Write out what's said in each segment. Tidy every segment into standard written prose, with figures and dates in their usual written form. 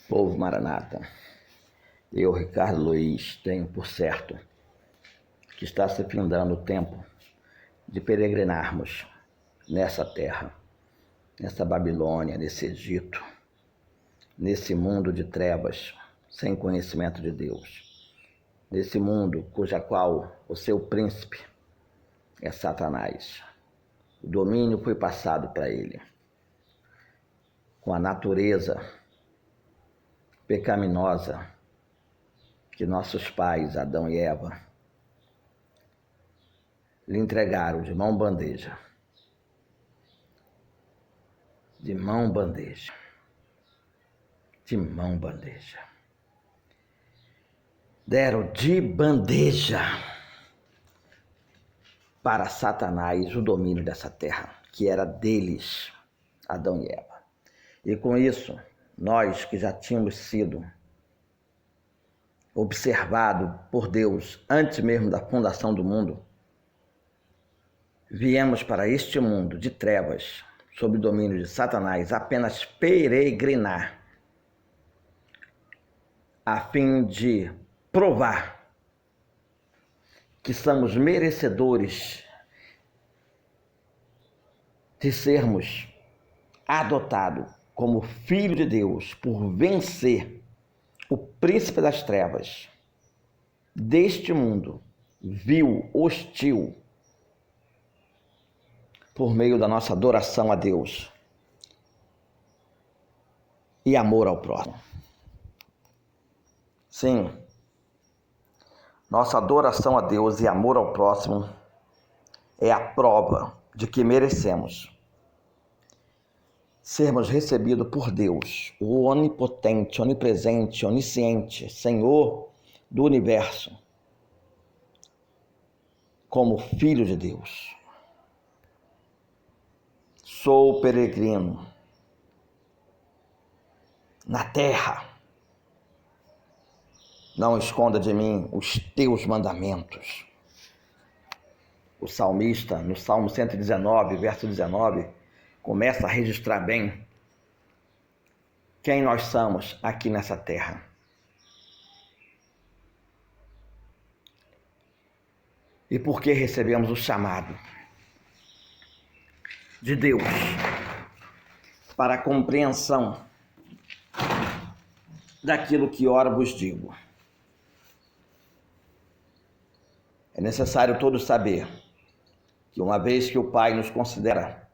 Povo Maranata, eu, Ricardo Luiz, tenho por certo que está se findando o tempo de peregrinarmos nessa terra, nessa Babilônia, nesse Egito, nesse mundo de trevas, sem conhecimento de Deus, nesse mundo cuja qual o seu príncipe é Satanás. O domínio foi passado para ele, com a natureza pecaminosa que nossos pais, Adão e Eva, lhe entregaram de mão bandeja. De mão bandeja. De mão bandeja. Deram de bandeja para Satanás o domínio dessa terra, que era deles, Adão e Eva. E com isso, nós que já tínhamos sido observados por Deus antes mesmo da fundação do mundo, viemos para este mundo de trevas, sob o domínio de Satanás, apenas peregrinar, a fim de provar que somos merecedores de sermos adotados como filho de Deus, por vencer o príncipe das trevas deste mundo vil, hostil, por meio da nossa adoração a Deus e amor ao próximo. Sim, nossa adoração a Deus e amor ao próximo é a prova de que merecemos sermos recebidos por Deus, o onipotente, onipresente, onisciente, Senhor do universo, como filho de Deus. Sou peregrino na terra. Não esconda de mim os teus mandamentos. O salmista, no Salmo 119, verso 19, começa a registrar bem quem nós somos aqui nessa terra. E por que recebemos o chamado de Deus para a compreensão daquilo que ora vos digo. É necessário todos saber que uma vez que o Pai nos considera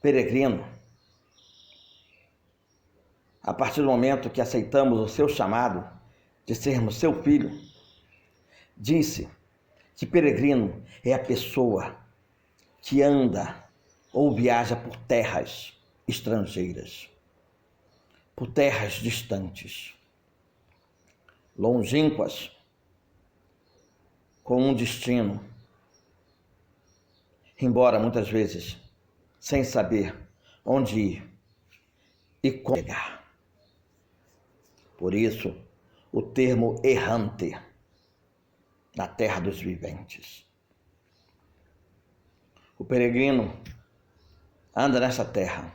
peregrino, a partir do momento que aceitamos o seu chamado de sermos seu filho, disse que peregrino é a pessoa que anda ou viaja por terras estrangeiras, por terras distantes, longínquas, com um destino, embora muitas vezes sem saber onde ir e como chegar. Por isso, o termo errante na terra dos viventes. O peregrino anda nessa terra,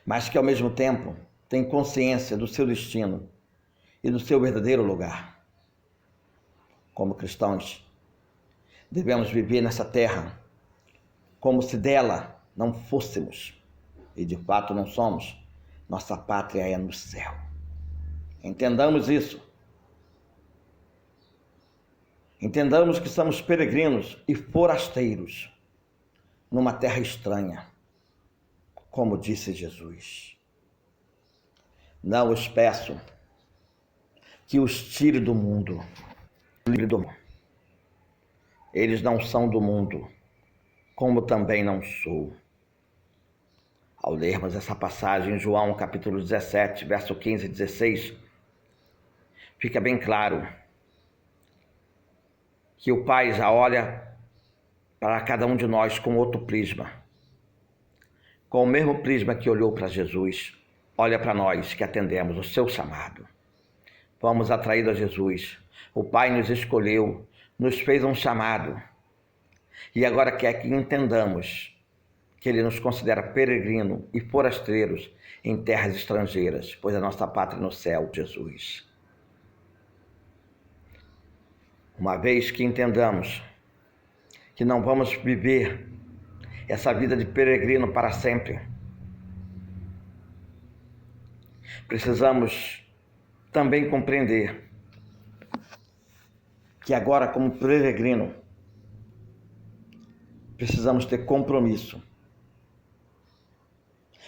mas que ao mesmo tempo tem consciência do seu destino e do seu verdadeiro lugar. Como cristãos, devemos viver nessa terra como se dela não fôssemos, e de fato não somos. Nossa pátria é no céu. Entendamos isso. Entendamos que somos peregrinos e forasteiros numa terra estranha, como disse Jesus. Não os peço que os tire do mundo, livre do mundo. Eles não são do mundo, como também não sou. Ao lermos essa passagem em João capítulo 17, verso 15 e 16, fica bem claro que o Pai já olha para cada um de nós com outro prisma. Com o mesmo prisma que olhou para Jesus, olha para nós que atendemos o seu chamado. Fomos atraídos a Jesus. O Pai nos escolheu, nos fez um chamado. E agora quer que entendamos que ele nos considera peregrino e forasteiros em terras estrangeiras, pois a nossa pátria é no céu, Jesus. Uma vez que entendamos que não vamos viver essa vida de peregrino para sempre, precisamos também compreender que agora, como peregrino, precisamos ter compromisso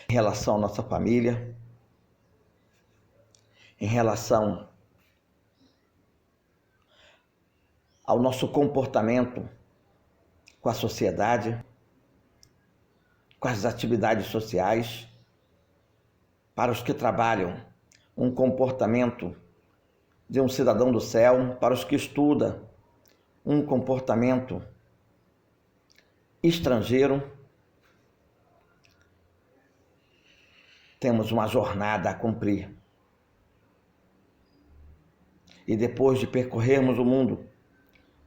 em relação à nossa família, em relação ao nosso comportamento com a sociedade, com as atividades sociais, para os que trabalham, um comportamento de um cidadão do céu, para os que estudam, um comportamento estrangeiro. Temos uma jornada a cumprir. E depois de percorrermos o mundo,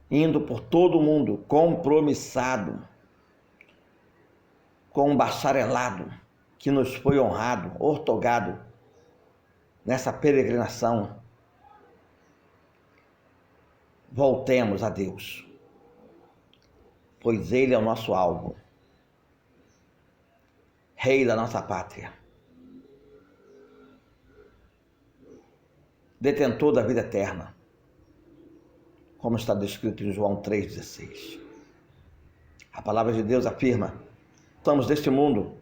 indo por todo o mundo, compromissado, com um bacharelado que nos foi honrado, outorgado nessa peregrinação, voltemos a Deus, pois Ele é o nosso alvo, Rei da nossa pátria, detentor da vida eterna, como está descrito em João 3,16. A palavra de Deus afirma: estamos deste mundo,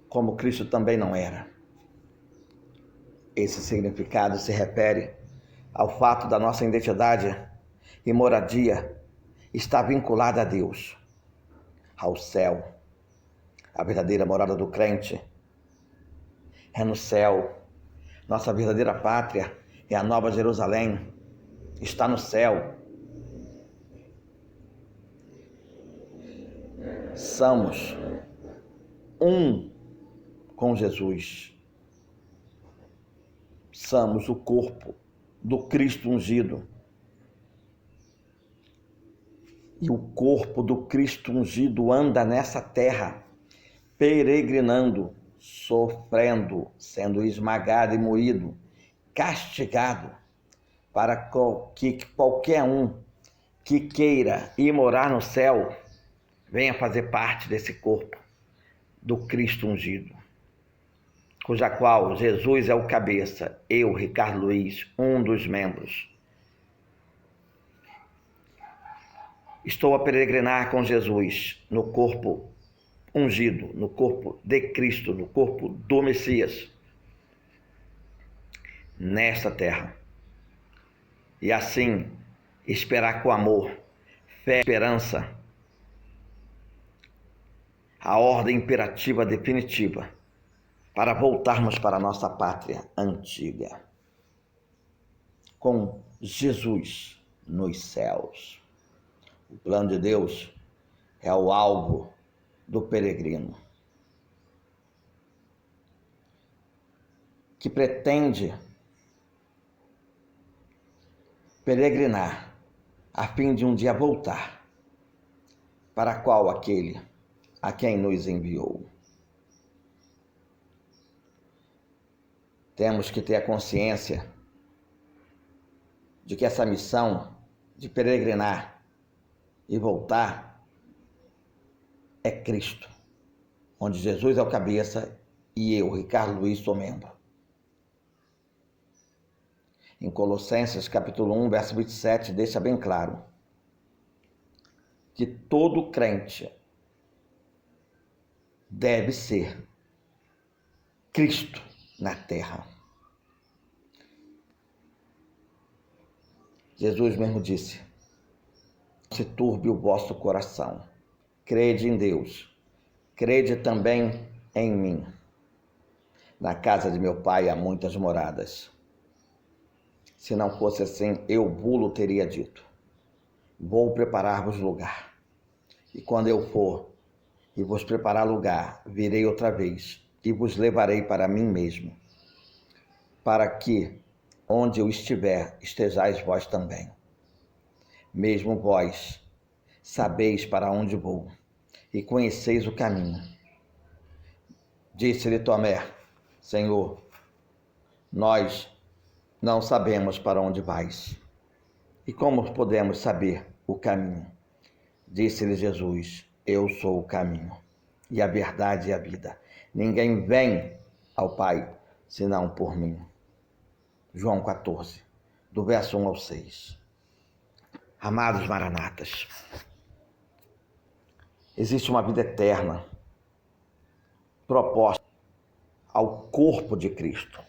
como Cristo também não era. Esse significado se refere ao fato da nossa identidade e moradia estar vinculada a Deus, ao céu. A verdadeira morada do crente é no céu. Nossa verdadeira pátria é a Nova Jerusalém, está no céu. Somos um com Jesus. Somos o corpo do Cristo ungido. E o corpo do Cristo ungido anda nessa terra, peregrinando, sofrendo, sendo esmagado e moído, castigado, para que qualquer um que queira ir morar no céu venha fazer parte desse corpo do Cristo ungido, cuja qual Jesus é o cabeça, eu, Ricardo Luiz, um dos membros. Estou a peregrinar com Jesus no corpo ungido, no corpo de Cristo, no corpo do Messias, nesta terra. E assim, esperar com amor, fé e esperança a ordem imperativa definitiva para voltarmos para a nossa pátria antiga, com Jesus nos céus. O plano de Deus é o alvo do peregrino, que pretende peregrinar a fim de um dia voltar para qual aquele a quem nos enviou. Temos que ter a consciência de que essa missão de peregrinar e voltar é Cristo, onde Jesus é o cabeça e eu, Ricardo Luiz, sou membro. Em Colossenses capítulo 1, verso 27, deixa bem claro que todo crente deve ser Cristo na terra. Jesus mesmo disse: não se turbe o vosso coração. Crede em Deus. Crede também em mim. Na casa de meu pai há muitas moradas. Se não fosse assim, eu vos teria dito: vou preparar-vos lugar. E quando eu for e vos preparar lugar, virei outra vez e vos levarei para mim mesmo, para que, onde eu estiver, estejais vós também. Mesmo vós, sabeis para onde vou, e conheceis o caminho. Disse-lhe Tomé: Senhor, nós não sabemos para onde vais, e como podemos saber o caminho? Disse-lhe Jesus: Eu sou o caminho, e a verdade e a vida. Ninguém vem ao Pai, senão por mim. João 14, do verso 1 ao 6. Amados maranatas, existe uma vida eterna proposta ao corpo de Cristo,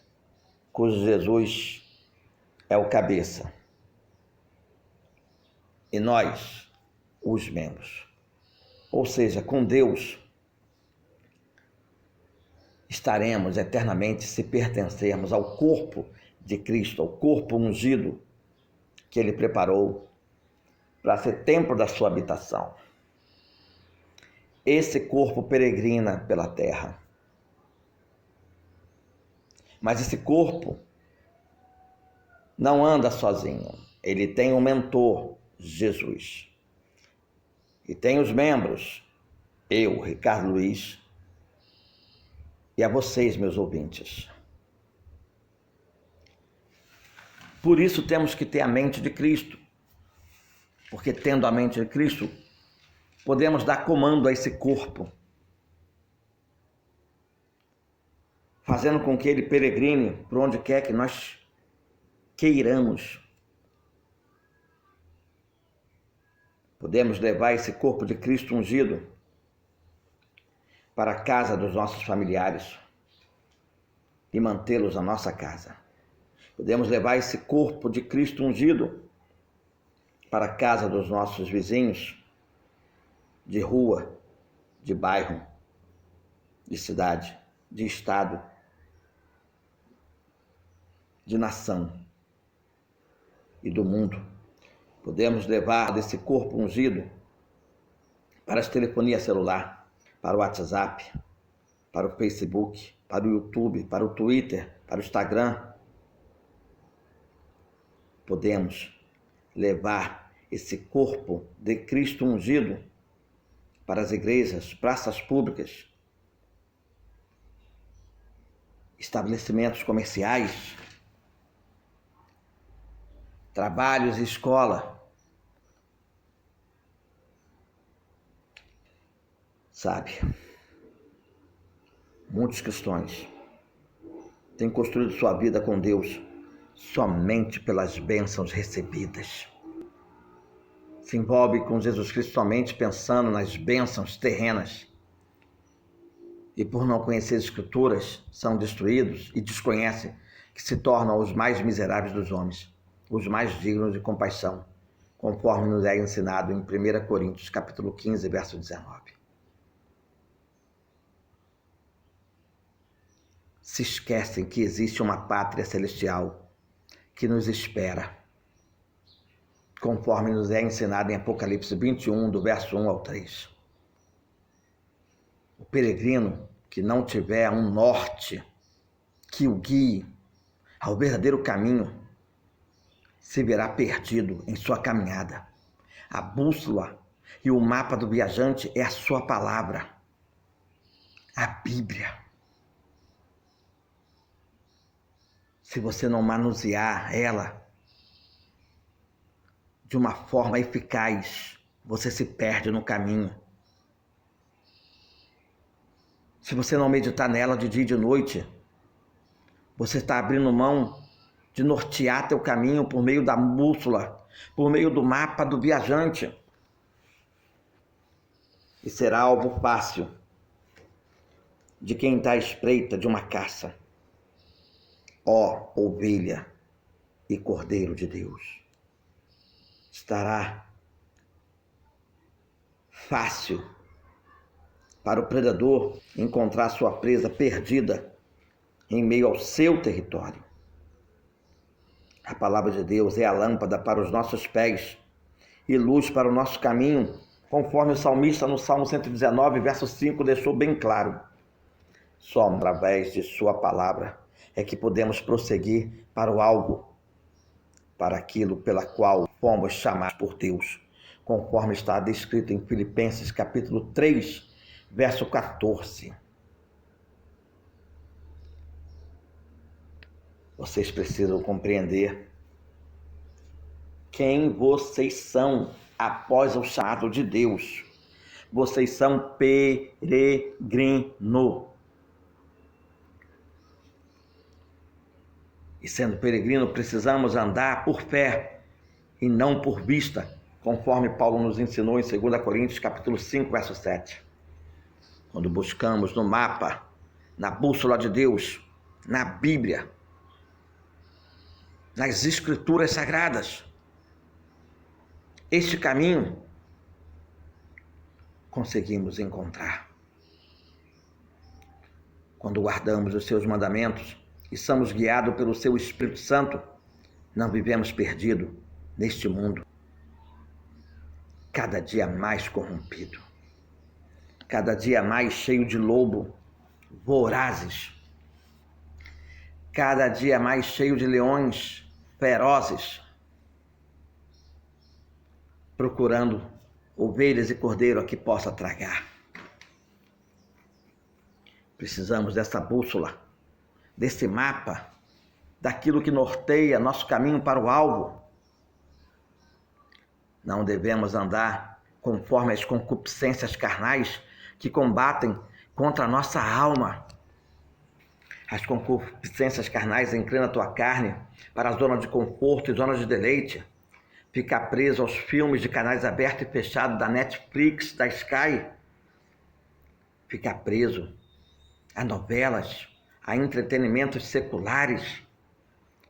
cujo Jesus é o cabeça, e nós, os membros. Ou seja, com Deus estaremos eternamente se pertencermos ao corpo de Cristo, ao corpo ungido que Ele preparou para ser templo da sua habitação. Esse corpo peregrina pela terra. Mas esse corpo não anda sozinho. Ele tem um mentor, Jesus. E tem os membros, eu, Ricardo Luiz, e a vocês, meus ouvintes. Por isso temos que ter a mente de Cristo. Porque tendo a mente de Cristo, podemos dar comando a esse corpo, fazendo com que ele peregrine por onde quer que nós queiramos. Podemos levar esse corpo de Cristo ungido para a casa dos nossos familiares e mantê-los na nossa casa. Podemos levar esse corpo de Cristo ungido para a casa dos nossos vizinhos, de rua, de bairro, de cidade, de estado, de nação e do mundo. Podemos levar desse corpo ungido para as telefonias celular, para o WhatsApp, para o Facebook, para o YouTube, para o Twitter, para o Instagram. Podemos levar esse corpo de Cristo ungido para as igrejas, praças públicas, estabelecimentos comerciais, trabalhos e escola. Sabe, muitos cristãos têm construído sua vida com Deus somente pelas bênçãos recebidas. Se envolve com Jesus Cristo somente pensando nas bênçãos terrenas. E por não conhecer as Escrituras, são destruídos e desconhecem que se tornam os mais miseráveis dos homens, os mais dignos de compaixão, conforme nos é ensinado em 1 Coríntios, capítulo 15, verso 19. Se esquecem que existe uma pátria celestial que nos espera, conforme nos é ensinado em Apocalipse 21, do verso 1 ao 3. O peregrino que não tiver um norte que o guie ao verdadeiro caminho se verá perdido em sua caminhada. A bússola e o mapa do viajante é a sua palavra, a Bíblia. Se você não manusear ela de uma forma eficaz, você se perde no caminho. Se você não meditar nela de dia e de noite, você está abrindo mão de nortear teu caminho por meio da bússola, por meio do mapa do viajante. E será alvo fácil de quem está à espreita de uma caça. Ó ovelha e cordeiro de Deus. Estará fácil para o predador encontrar sua presa perdida em meio ao seu território. A palavra de Deus é a lâmpada para os nossos pés e luz para o nosso caminho, conforme o salmista no Salmo 119, verso 5, deixou bem claro. Só através de sua palavra é que podemos prosseguir para o alvo, para aquilo pela qual fomos chamados por Deus, conforme está descrito em Filipenses capítulo 3, verso 14. Vocês precisam compreender quem vocês são após o chamado de Deus. Vocês são peregrino. E sendo peregrino, precisamos andar por fé e não por vista, conforme Paulo nos ensinou em 2 Coríntios capítulo 5, verso 7. Quando buscamos no mapa, na bússola de Deus, na Bíblia, nas Escrituras Sagradas, este caminho conseguimos encontrar. Quando guardamos os seus mandamentos e somos guiados pelo seu Espírito Santo, não vivemos perdidos neste mundo, cada dia mais corrompido, cada dia mais cheio de lobo vorazes, cada dia mais cheio de leões ferozes, procurando ovelhas e cordeiro a que possa tragar. Precisamos dessa bússola, desse mapa, daquilo que norteia nosso caminho para o alvo. Não devemos andar conforme as concupiscências carnais que combatem contra a nossa alma. As concupiscências carnais inclinam a tua carne para a zona de conforto e zona de deleite. Ficar preso aos filmes de canais abertos e fechados da Netflix, da Sky. Ficar preso a novelas, a entretenimentos seculares,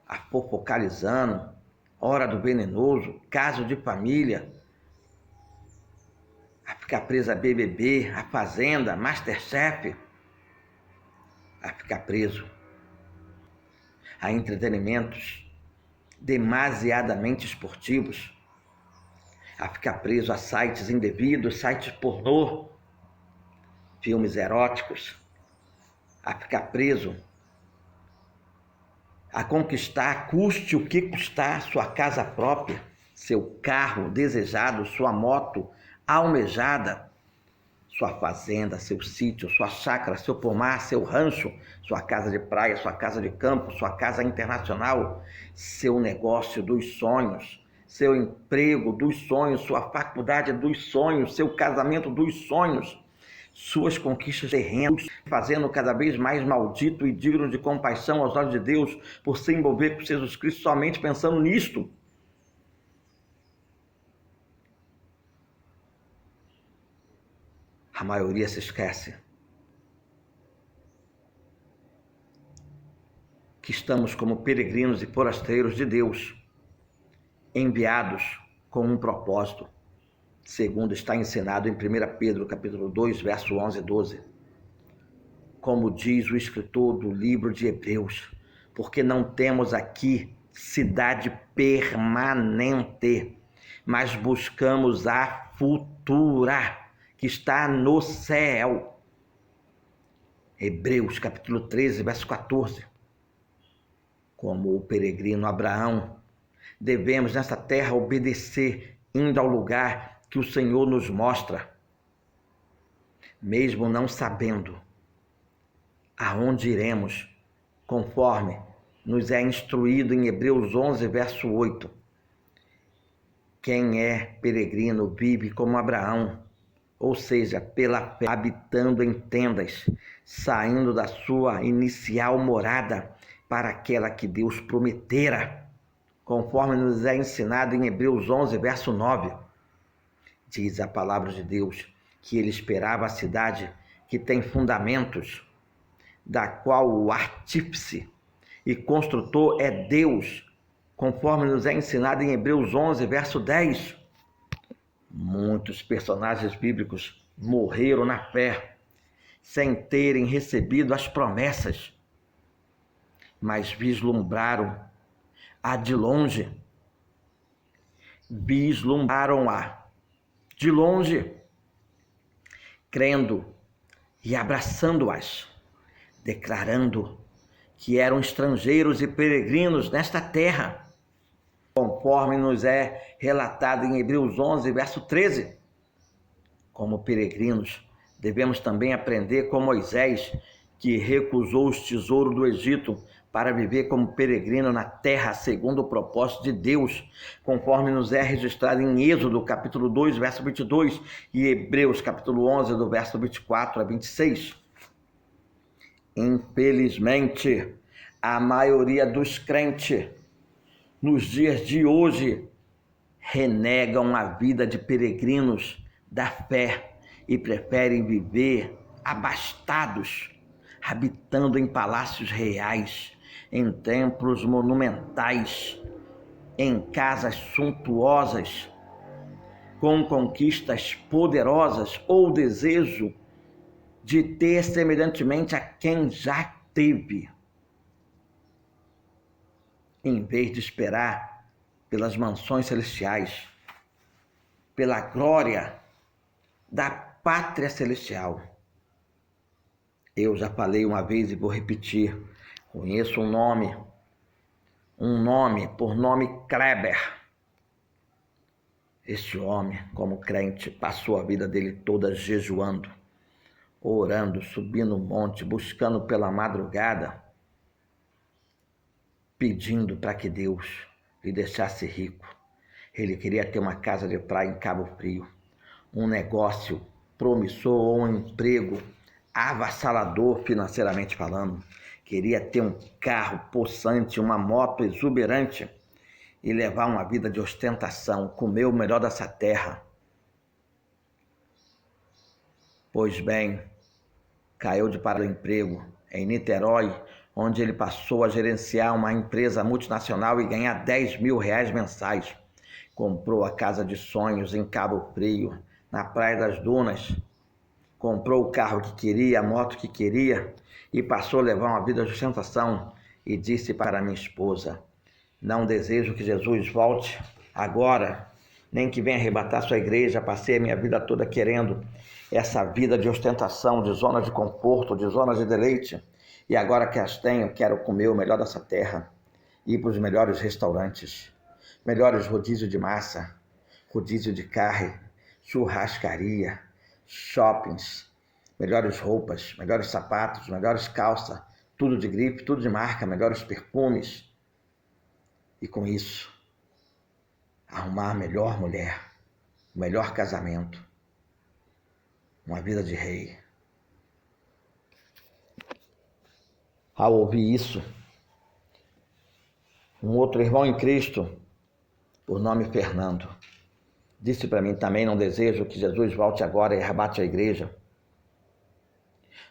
a fofocalizando, Hora do Venenoso, Caso de Família, a ficar preso a BBB, a Fazenda, Masterchef, a ficar preso a entretenimentos demasiadamente esportivos, a ficar preso a sites indevidos, sites pornô, filmes eróticos, a ficar preso a conquistar, custe o que custar, sua casa própria, seu carro desejado, sua moto almejada, sua fazenda, seu sítio, sua chácara, seu pomar, seu rancho, sua casa de praia, sua casa de campo, sua casa internacional, seu negócio dos sonhos, seu emprego dos sonhos, sua faculdade dos sonhos, seu casamento dos sonhos, suas conquistas terrenas, fazendo cada vez mais maldito e digno de compaixão aos olhos de Deus por se envolver com Jesus Cristo somente pensando nisto. A maioria se esquece que estamos como peregrinos e forasteiros de Deus, enviados com um propósito, segundo está ensinado em 1 Pedro capítulo 2, verso 11 e 12. Como diz o escritor do livro de Hebreus, porque não temos aqui cidade permanente, mas buscamos a futura, que está no céu. Hebreus capítulo 13, verso 14. Como o peregrino Abraão, devemos nessa terra obedecer, indo ao lugar que o Senhor nos mostra, mesmo não sabendo aonde iremos, conforme nos é instruído em Hebreus 11, verso 8. Quem é peregrino vive como Abraão, ou seja, pela fé, habitando em tendas, saindo da sua inicial morada para aquela que Deus prometera, conforme nos é ensinado em Hebreus 11, verso 9. Diz a palavra de Deus que ele esperava a cidade que tem fundamentos, da qual o artífice e construtor é Deus, conforme nos é ensinado em Hebreus 11, verso 10. Muitos personagens bíblicos morreram na fé, sem terem recebido as promessas, mas vislumbraram-a de longe. Vislumbraram-a de longe, crendo e abraçando-as, declarando que eram estrangeiros e peregrinos nesta terra. conforme nos é relatado em Hebreus 11, verso 13. Como peregrinos, devemos também aprender com Moisés, que recusou os tesouros do Egito para viver como peregrino na terra segundo o propósito de Deus, conforme nos é registrado em Êxodo, capítulo 2, verso 22, e Hebreus, capítulo 11, do verso 24 a 26. Infelizmente, a maioria dos crentes, nos dias de hoje, renegam a vida de peregrinos da fé e preferem viver abastados, habitando em palácios reais, em templos monumentais, em casas suntuosas, com conquistas poderosas ou desejo de ter semelhantemente a quem já teve, em vez de esperar pelas mansões celestiais, pela glória da pátria celestial. Eu já falei uma vez e vou repetir. Conheço um nome por nome Kleber. Este homem, como crente, passou a vida dele toda jejuando, orando, subindo o monte, buscando pela madrugada, pedindo para que Deus lhe deixasse rico. Ele queria ter uma casa de praia em Cabo Frio, um negócio promissor ou um emprego avassalador financeiramente falando. Queria ter um carro possante, uma moto exuberante e levar uma vida de ostentação, comer o melhor dessa terra. Pois bem, caiu de para o emprego em Niterói, onde ele passou a gerenciar uma empresa multinacional e ganhar 10 mil reais mensais. Comprou a casa de sonhos em Cabo Frio, na Praia das Dunas. Comprou o carro que queria, a moto que queria e passou a levar uma vida de ostentação. E disse para minha esposa: não desejo que Jesus volte agora, nem que venha arrebatar sua igreja. Passei a minha vida toda querendo essa vida de ostentação, de zona de conforto, de zona de deleite. E agora que as tenho, quero comer o melhor dessa terra, ir para os melhores restaurantes, melhores rodízio de massa, rodízio de carne, churrascaria, shoppings, melhores roupas, melhores sapatos, melhores calças, tudo de grife, tudo de marca, melhores perfumes. E com isso, arrumar a melhor mulher, o melhor casamento, uma vida de rei. Ao ouvir isso, um outro irmão em Cristo, por nome Fernando, disse para mim: também não desejo que Jesus volte agora e arrebate a igreja,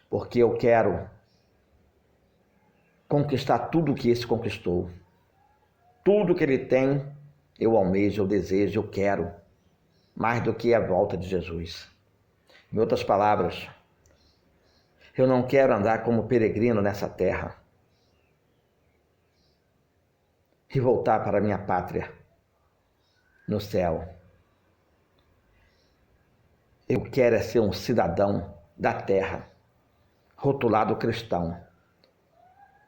porque eu quero conquistar tudo o que esse conquistou. Tudo que ele tem, eu almejo, eu desejo, eu quero, mais do que a volta de Jesus. Em outras palavras, eu não quero andar como peregrino nessa terra e voltar para a minha pátria no céu. Eu quero ser um cidadão da terra, rotulado cristão,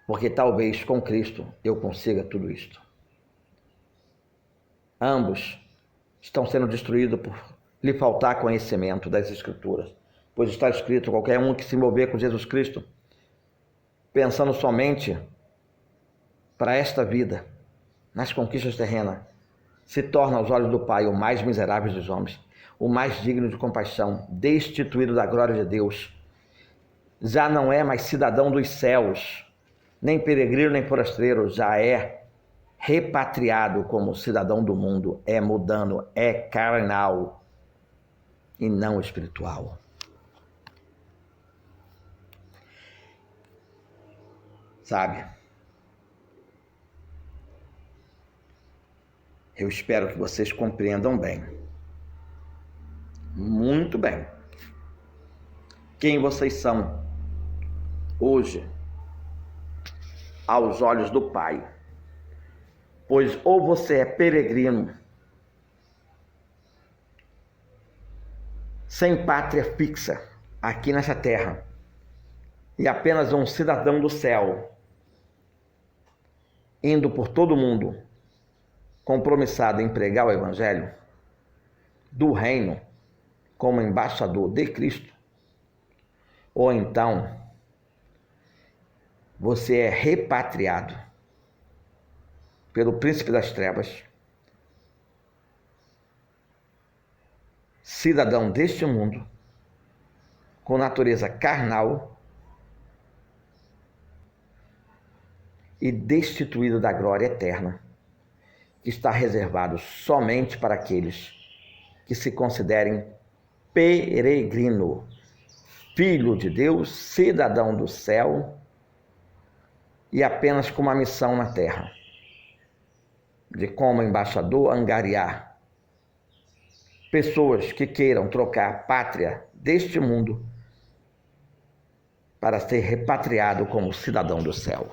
porque talvez com Cristo eu consiga tudo isto. Ambos estão sendo destruídos por lhe faltar conhecimento das Escrituras, pois está escrito: qualquer um que se mover com Jesus Cristo, pensando somente para esta vida, nas conquistas terrenas, se torna aos olhos do Pai o mais miserável dos homens, o mais digno de compaixão, destituído da glória de Deus. Já não é mais cidadão dos céus, nem peregrino, nem forasteiro, já é repatriado como cidadão do mundo, é mudando, é carnal e não espiritual. Sabe? Eu espero que vocês compreendam bem, muito bem, quem vocês são hoje aos olhos do Pai. Pois ou você é peregrino, sem pátria fixa aqui nessa terra, e apenas um cidadão do céu, indo por todo mundo, compromissado em pregar o Evangelho do reino como embaixador de Cristo, ou então você é repatriado pelo príncipe das trevas, cidadão deste mundo, com natureza carnal e destituído da glória eterna, que está reservado somente para aqueles que se considerem peregrino, filho de Deus, cidadão do céu e apenas com uma missão na terra, de como embaixador angariar pessoas que queiram trocar a pátria deste mundo para ser repatriado como cidadão do céu.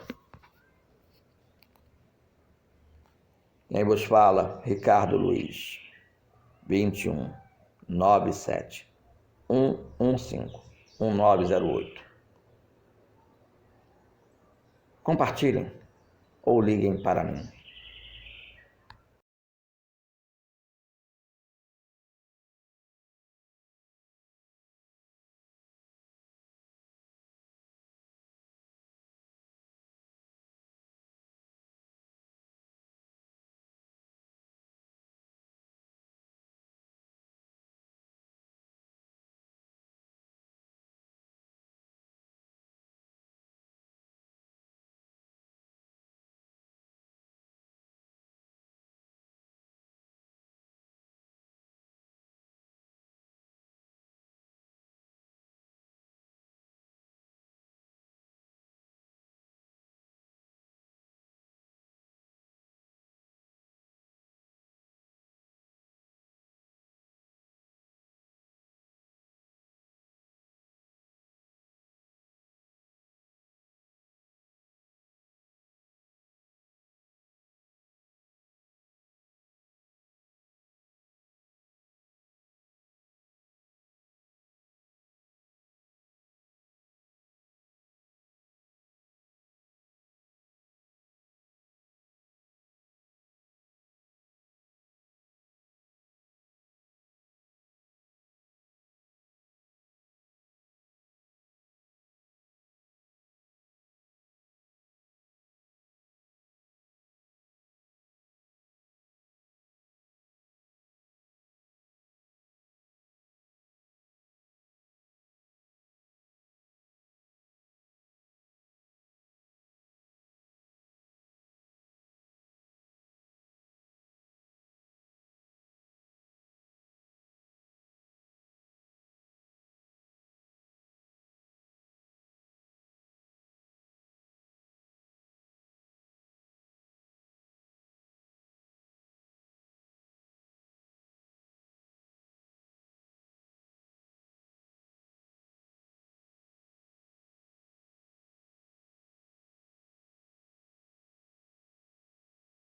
Quem vos fala, Ricardo Luiz, 21 97 115 1908. Compartilhem ou liguem para mim.